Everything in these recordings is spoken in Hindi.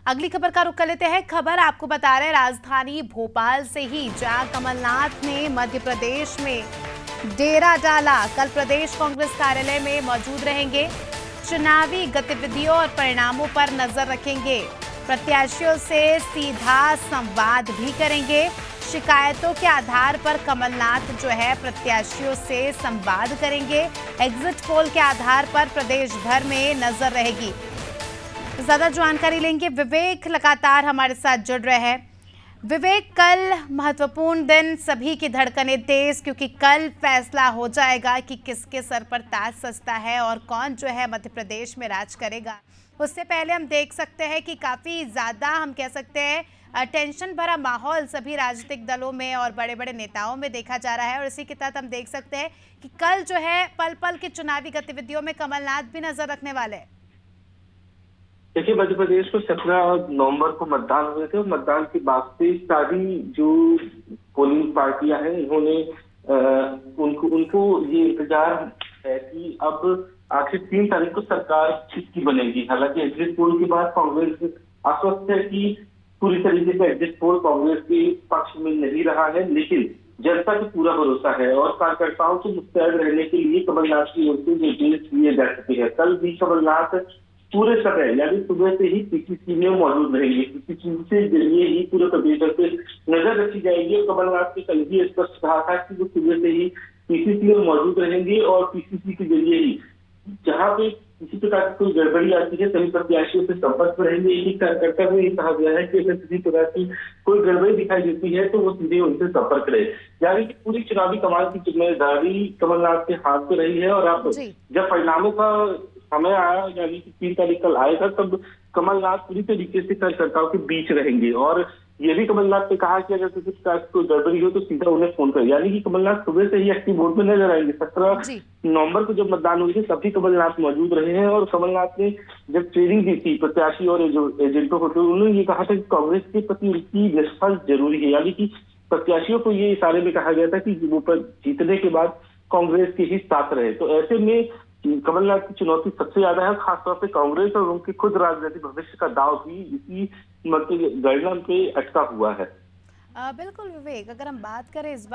अगली खबर का रुख कर लेते हैं। खबर आपको बता रहे हैं राजधानी भोपाल से ही, जहां कमलनाथ ने मध्य प्रदेश में डेरा डाला। कल प्रदेश कांग्रेस कार्यालय में मौजूद रहेंगे, चुनावी गतिविधियों और परिणामों पर नजर रखेंगे, प्रत्याशियों से सीधा संवाद भी करेंगे। शिकायतों के आधार पर कमलनाथ जो है प्रत्याशियों से संवाद करेंगे। एग्जिट पोल के आधार पर प्रदेश भर में नजर रहेगी। ज्यादा जानकारी लेंगे, विवेक लगातार हमारे साथ जुड़ रहे हैं। विवेक, कल महत्वपूर्ण दिन, सभी की धड़कनें तेज, क्योंकि कल फैसला हो जाएगा कि किसके सर पर ताज सजता है और कौन जो है मध्य प्रदेश में राज करेगा। उससे पहले हम देख सकते हैं कि काफ़ी ज़्यादा, हम कह सकते हैं, टेंशन भरा माहौल सभी राजनीतिक दलों में और बड़े बड़े नेताओं में देखा जा रहा है। और इसी के तहत हम देख सकते हैं कि कल जो है पल पल की चुनावी गतिविधियों में कमलनाथ भी नजर रखने वाले हैं। देखिए, मध्य प्रदेश को 17 नवंबर को मतदान हुए थे और मतदान के बाद से सारी जो पोलिंग पार्टियां हैं, इन्होंने उनको ये इंतजार है कि अब आखिर 3 तारीख को सरकार किसकी बनेगी। हालांकि एग्जिट पोल के बाद कांग्रेस आश्वस्त है कि पूरी तरीके से एग्जिट पोल कांग्रेस के पक्ष में नहीं रहा है, लेकिन जनता को पूरा भरोसा है और कार्यकर्ताओं को मुस्तैद रहने के लिए कमलनाथ की ओर से निर्देश दिए जा चुके हैं। कल भी कमलनाथ पूरे समय यानी सुबह से ही पीसीसी में मौजूद रहेंगे। पीसीसी के जरिए ही पूरे प्रदेश पे नजर रखी जाएगी और कमलनाथ ने कल भी स्पष्ट कहा था कि वो सुबह से ही पीसीसी में मौजूद रहेंगे और पीसीसी के जरिए ही जहां पे किसी प्रकार की कोई गड़बड़ी आती है सभी प्रत्याशियों से संपर्क में रहेंगे। एक कार्यकर्ता में ये कहा गया है कि अगर किसी प्रकार की कोई गड़बड़ी दिखाई देती है तो वो सीधे उनसे संपर्क करे। यानी कि पूरी चुनावी कमान की जिम्मेदारी कमलनाथ के हाथ में रही है और अब जब परिणामों का समय आया, यानी कि 3 तारीख कल आएगा, तब कमलनाथ पूरी तरीके से कार्यकर्ताओं के बीच रहेंगे। और ये भी कमलनाथ ने कहा कि अगर किसी प्रकार की कोई गड़बड़ी हो तो सीधा उन्हें फोन कर, यानी कि कमलनाथ सुबह से ही एक्टिव मोड में नजर आएंगे। 17 नवंबर को जब मतदान हुई थी तभी कमलनाथ मौजूद रहे हैं और कमलनाथ ने जब ट्रेनिंग दी थी प्रत्याशी और जो एजेंटों को, तो उन्होंने ये कहा था कि कांग्रेस के प्रति उनकी निष्ठा जरूरी है। यानी कि प्रत्याशियों को ये इशारे में कहा गया था कि वो पर जीतने के बाद कांग्रेस के ही साथ रहे। तो ऐसे में कमलनाथ की चुनौती सबसे ज्यादा है, खासतौर पे कांग्रेस और उनके खुद राजनीतिक भविष्य का दाव भी इसी गणना पे अटका हुआ है। बिल्कुल विवेक, अगर हम बात करें इस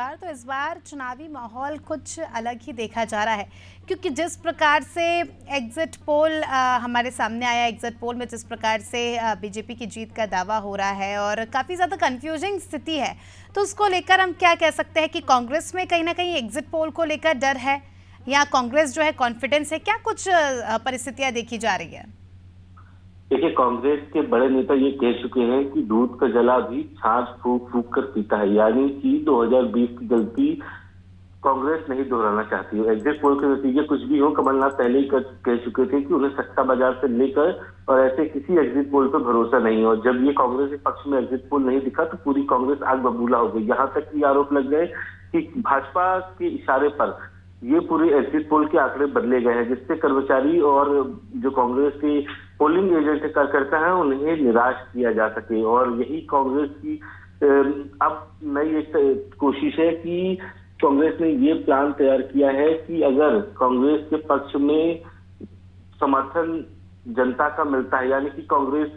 बार चुनावी माहौल कुछ अलग ही देखा जा रहा है, क्योंकि जिस प्रकार से एग्जिट पोल हमारे सामने आया, एग्जिट पोल में जिस प्रकार से बीजेपी की जीत का दावा हो रहा है और काफ़ी ज़्यादा कंफ्यूजिंग स्थिति है, तो उसको लेकर हम क्या कह सकते हैं कि कांग्रेस में कहीं ना कहीं एग्जिट पोल को लेकर डर है या कांग्रेस जो है कॉन्फिडेंस है? क्या कुछ परिस्थितियां देखी जा रही है? देखिए, कांग्रेस के बड़े नेता ये कह चुके हैं कि दूध का जला भी छाछ फूंक फूंक कर पीता है, यानी कि 2020 की गलती कांग्रेस नहीं दोहराना चाहती है। एग्जिट पोल के नतीजे कुछ भी हो, कमलनाथ पहले ही कह चुके थे कि उन्हें सट्टा बाजार से लेकर और ऐसे किसी एग्जिट पोल पर भरोसा नहीं हो। जब ये कांग्रेस के पक्ष में एग्जिट पोल नहीं दिखा तो पूरी कांग्रेस आग बबूला हो गई। यहाँ तक ये आरोप लग गए कि भाजपा के इशारे पर ये पूरे एग्जिट पोल के आंकड़े बदले गए हैं, जिससे कर्मचारी और जो कांग्रेस के पोलिंग एजेंट कार्यकर्ता हैं उन्हें निराश किया जा सके। और यही कांग्रेस की अब नई एक कोशिश है कि कांग्रेस ने ये प्लान तैयार किया है कि अगर कांग्रेस के पक्ष में समर्थन जनता का मिलता है, यानी कि कांग्रेस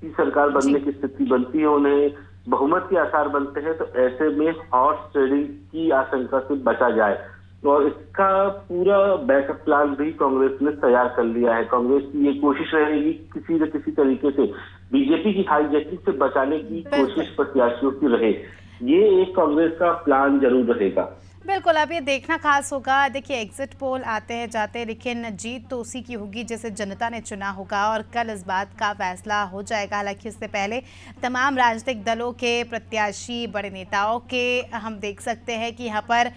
की सरकार बनने की स्थिति बनती है, उन्हें बहुमत के आसार बनते हैं, तो ऐसे में हॉर्स ट्रेडिंग की आशंका से बचा जाए। और इसका पूरा बैकअप प्लान भी कांग्रेस ने तैयार कर लिया है। कांग्रेस की ये कोशिश रहेगी किसी न किसी तरीके से बीजेपी की हाईजैकिंग से बचाने की कोशिश प्रत्याशियों की रहे। ये एक कांग्रेस का प्लान जरूर रहेगा। बिल्कुल, अब ये देखना खास होगा। देखिए, एग्जिट पोल आते हैं जाते हैं, लेकिन जीत तो उसी की होगी जिसे जनता ने चुना होगा और कल इस बात का फैसला हो जाएगा। हालांकि इससे पहले तमाम राजनीतिक दलों के प्रत्याशी, बड़े नेताओं के हम देख सकते हैं कि यहाँ पर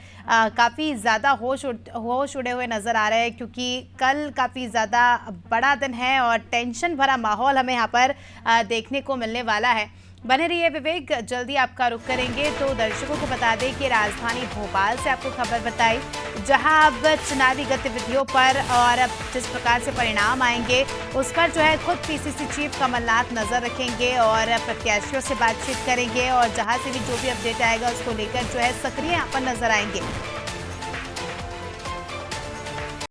काफ़ी ज़्यादा होश उड़े हुए नज़र आ रहे हैं, क्योंकि कल काफ़ी ज़्यादा बड़ा दिन है और टेंशन भरा माहौल हमें यहाँ पर देखने को मिलने वाला है। बने रहिए विवेक, जल्दी आपका रुख करेंगे। तो दर्शकों को बता दें कि राजधानी भोपाल से आपको खबर बताई, जहां अब चुनावी गतिविधियों पर और जिस प्रकार से परिणाम आएंगे उस पर जो है खुद पीसीसी चीफ कमलनाथ नजर रखेंगे और प्रत्याशियों से बातचीत करेंगे और जहां से भी जो भी अपडेट आएगा उसको लेकर जो है सक्रिय यहाँ पर नजर आएंगे।